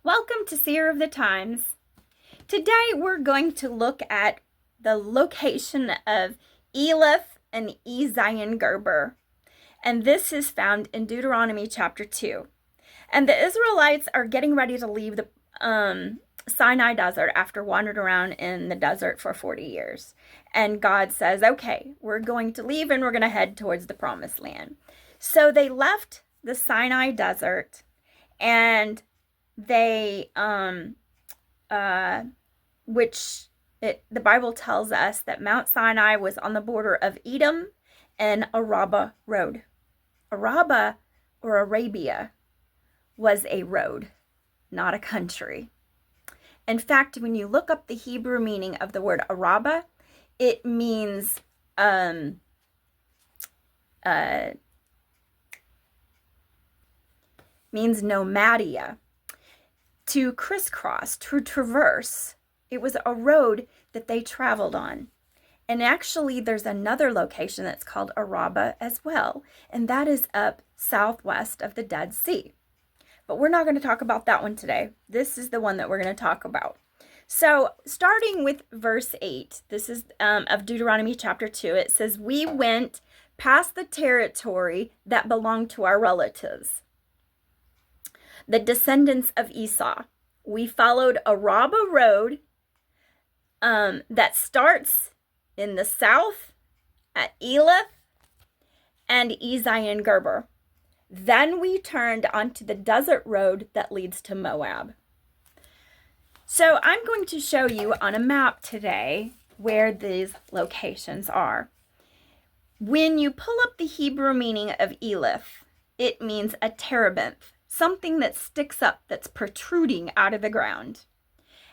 Welcome to Seer of the Times. Today we're going to look at the location of Elath and Ezion-Gerber. And this is found in Deuteronomy chapter 2. And the Israelites are getting ready to leave the Sinai desert after wandering around in the desert for 40 years. And God says, okay, we're going to leave and we're going to head towards the promised land. So they left the Sinai desert and they the Bible tells us that Mount Sinai was on the border of Edom and Arabah road. Arabah, or Arabia, was a road, not a country. In fact, when you look up the Hebrew meaning of the word Arabah, it means Nomadia. To crisscross, to traverse. It was a road that they traveled on. And actually, there's another location that's called Arabah as well, and that is up southwest of the Dead Sea. But we're not going to talk about that one today. This is the one that we're going to talk about. So, starting with verse 8, this is of Deuteronomy chapter 2, it says, "We went past the territory that belonged to our relatives, the descendants of Esau. We followed Arabah road that starts in the south at Elath and Ezion-Gerber. Then we turned onto the desert road that leads to Moab." So I'm going to show you on a map today where these locations are. When you pull up the Hebrew meaning of Elath, it means a terebinth, something that sticks up, that's protruding out of the ground.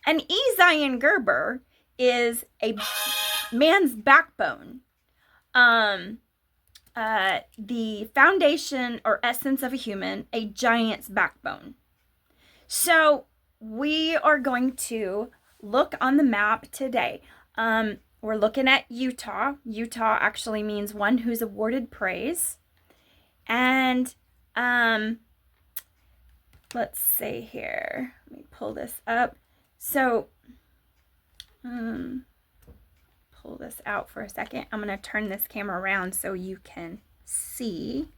And Ezion-Gerber is a man's backbone, the foundation or essence of a human, a giant's backbone. So we are going to look on the map today. We're looking at Utah. Utah actually means one who's awarded praise. And let's see here. Let me pull this up. So, pull this out for a second. I'm going to turn this camera around so you can see.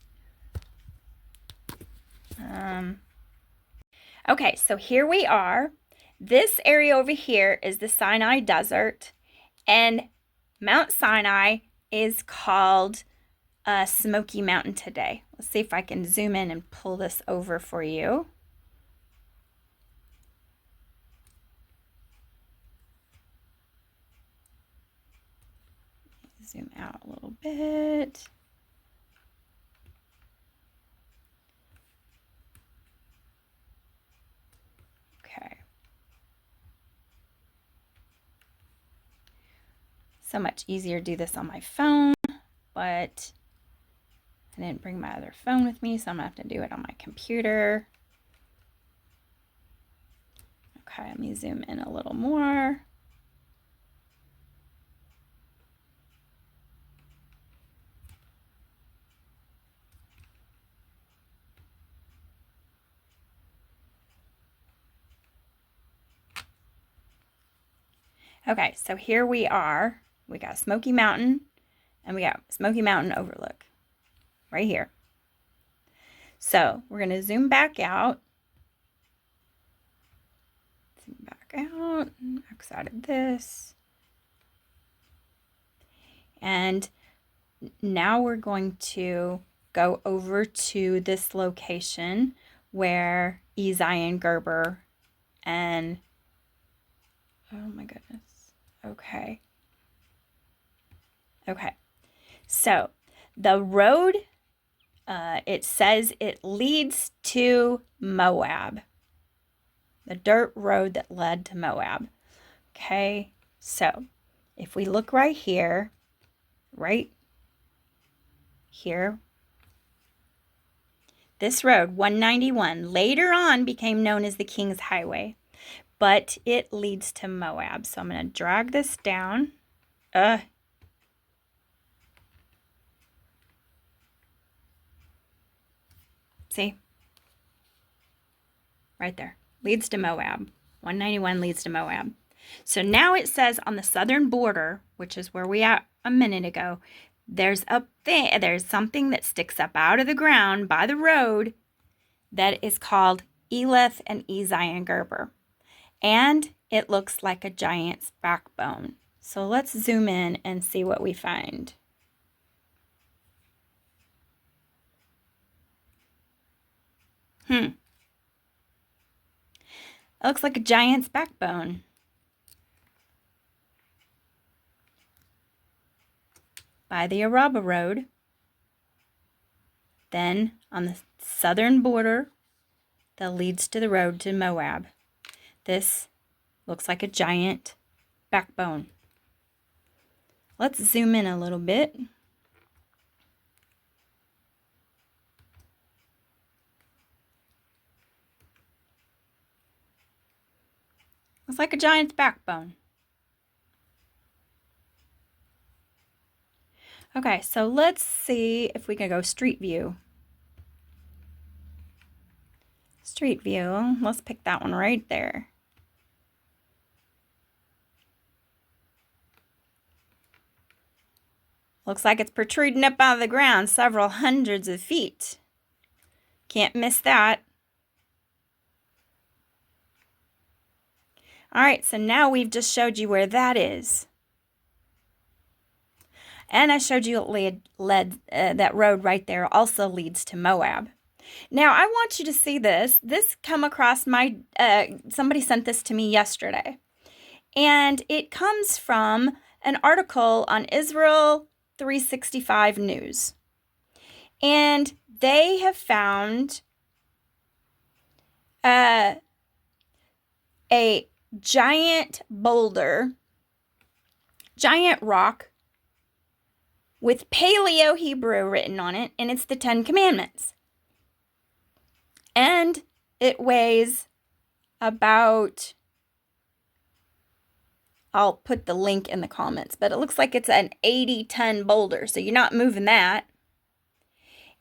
Okay, so here we are. This area over here is the Sinai Desert, and Mount Sinai is called Smoky Mountain today. Let's see if I can zoom in and pull this over for you. Zoom out a little bit. Okay. So much easier to do this on my phone, but I didn't bring my other phone with me, so I'm going to have to do it on my computer. Okay, let me zoom in a little more. Okay, so here we are. We got Smoky Mountain, and we got Smoky Mountain Overlook right here. So we're going to zoom back out. Zoom back out. X out of this. And now we're going to go over to this location where Ezion-Gerber and, oh my goodness. Okay. So the road, it says it leads to Moab. The dirt road that led to Moab. Okay. So if we look right here, this road, 191, later on became known as the King's Highway, but it leads to Moab. So I'm going to drag this down. See? Right there. leads to Moab. 191 leads to Moab. So now it says on the southern border, which is where we are a minute ago, there's something that sticks up out of the ground by the road that is called Elath and Ezion-Gerber. And it looks like a giant's backbone. So let's zoom in and see what we find. It looks like a giant's backbone. By the Arabah Road. Then on the southern border that leads to the road to Moab. This looks like a giant backbone. Let's zoom in a little bit. Looks like a giant's backbone. Okay, so let's see if we can go street view. Street view, let's pick that one right there. Looks like it's protruding up out of the ground several hundreds of feet. Can't miss that. All right, so now we've just showed you where that is. And I showed you that road right there also leads to Moab. Now, I want you to see this. This come across my, somebody sent this to me yesterday. And it comes from an article on Israel 365 News. And they have found a giant boulder, giant rock, with Paleo Hebrew written on it, and it's the 10 Commandments. And it weighs about, I'll put the link in the comments, but it looks like it's an 80-ton boulder, so you're not moving that.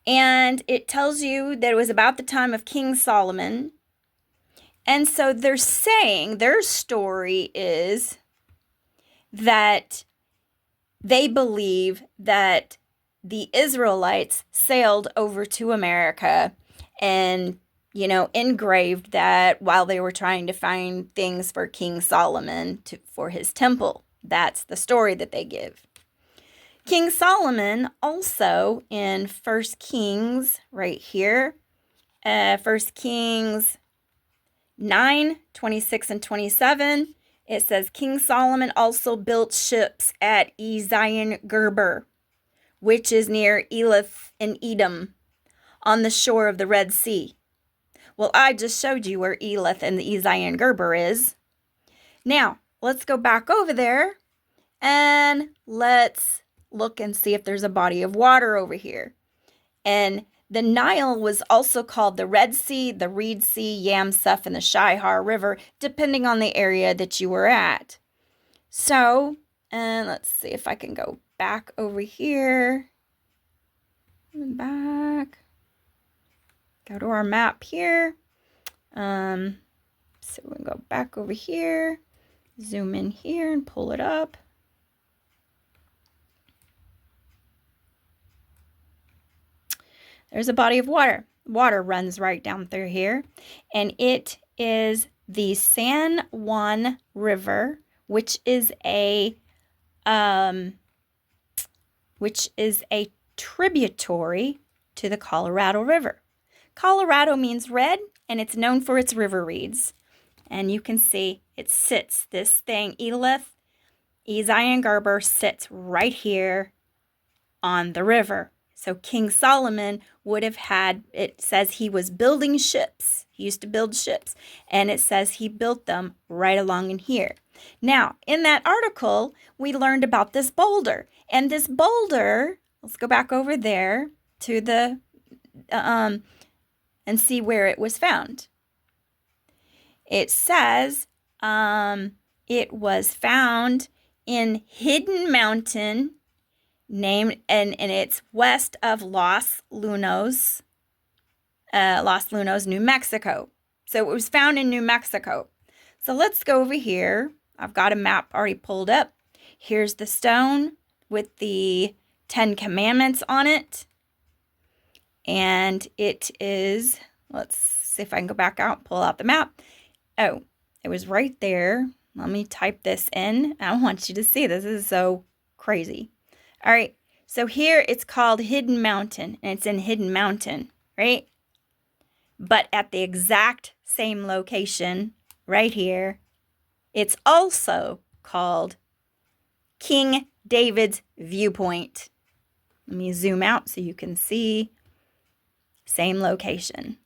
And it tells you that it was about the time of King Solomon. And so they're saying, their story is that they believe that the Israelites sailed over to America and, engraved that while they were trying to find things for King Solomon for his temple. That's the story that they give. King Solomon also in 1 Kings right here, 1 Kings 9, 26 and 27, it says, King Solomon also built ships at Ezion-Gerber, which is near Elath in Edom, on the shore of the Red Sea. Well, I just showed you where Elath and the Ezion-Gerber is. Now, let's go back over there, and let's look and see if there's a body of water over here. And the Nile was also called the Red Sea, the Reed Sea, Yam-Suf, and the Shihar River, depending on the area that you were at. So, and let's see if I can go back over here. Back. Go to our map here. So we can go back over here, zoom in here and pull it up. There's a body of water. Water runs right down through here, and it is the San Juan River, which is a tributary to the Colorado River. Colorado means red, and it's known for its river reeds. And you can see it sits, this thing, Elath Ezion-Gerber, sits right here on the river. So King Solomon would have had, it says he was building ships. He used to build ships. And it says he built them right along in here. Now, in that article, we learned about this boulder. And this boulder, let's go back over there to the, and see where it was found. It says it was found in Hidden Mountain, named, and it's west of Los Lunos, New Mexico. So it was found in New Mexico. So let's go over here. I've got a map already pulled up. Here's the stone with the 10 Commandments on it. And it is, let's see if I can go back out and pull out the map. Oh, it was right there. Let me type this in. I want you to see this. This is so crazy. All right. So here it's called Hidden Mountain, and it's in Hidden Mountain, right? But at the exact same location right here, it's also called King David's Viewpoint. Let me zoom out so you can see. Same location.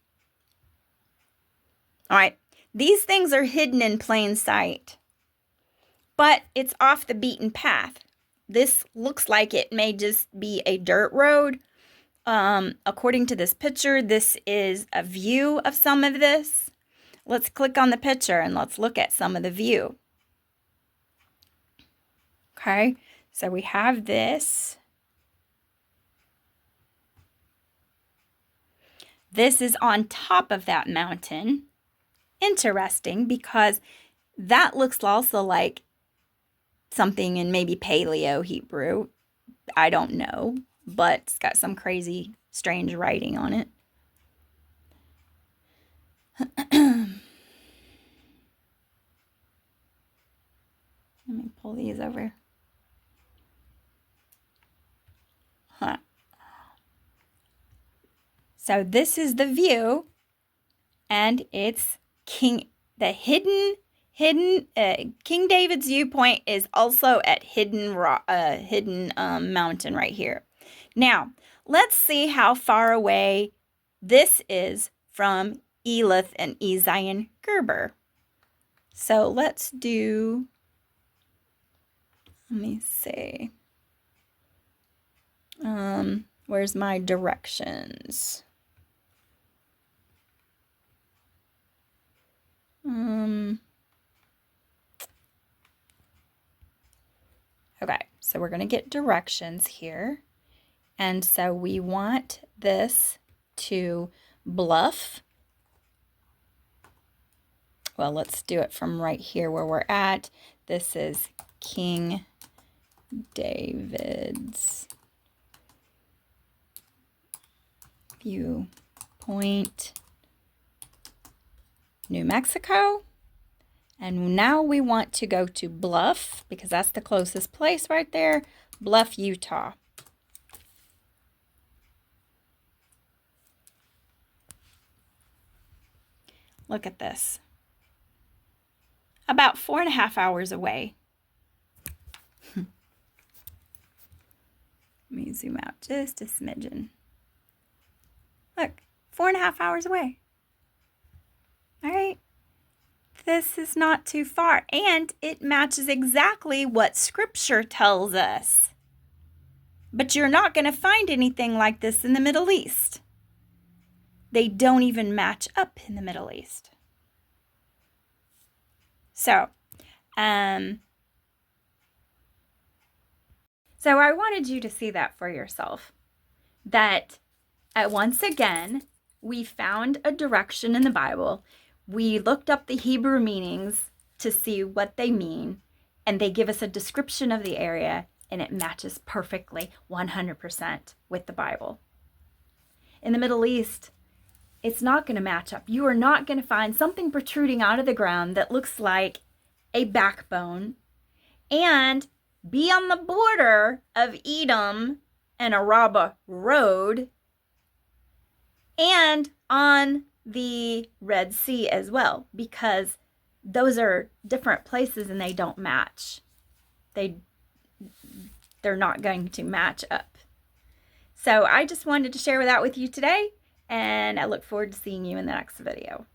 All right. These things are hidden in plain sight, but it's off the beaten path. This looks like it may just be a dirt road. According to this picture, this is a view of some of this. Let's click on the picture and let's look at some of the view. Okay, so we have this. This is on top of that mountain. Interesting, because that looks also like something in maybe Paleo Hebrew. I don't know, but it's got some crazy, strange writing on it. Let me pull these over. So this is the view, and it's King David's Viewpoint is also at Hidden Mountain right here. Now, let's see how far away this is from Elath and Ezion-Gerber. So let's do, let me see. Where's my directions? Okay, so we're going to get directions here. And so we want this to bluff. Well, let's do it from right here where we're at. This is King David's Viewpoint, New Mexico. And now we want to go to Bluff, because that's the closest place right there. Bluff, Utah. Look at this. About 4.5 hours away. Let me zoom out just a smidgen. Look, 4.5 hours away. All right. This is not too far, and it matches exactly what Scripture tells us. But you're not going to find anything like this in the Middle East. They don't even match up in the Middle East. So I wanted you to see that for yourself. That once again, we found a direction in the Bible. We looked up the Hebrew meanings to see what they mean, and they give us a description of the area, and it matches perfectly 100% with the Bible. In the Middle East, it's not going to match up. You are not going to find something protruding out of the ground that looks like a backbone and be on the border of Edom and Arabah Road and on the Red Sea as well, because those are different places and they don't match. They're not going to match up. So I just wanted to share that with you today, and I look forward to seeing you in the next video.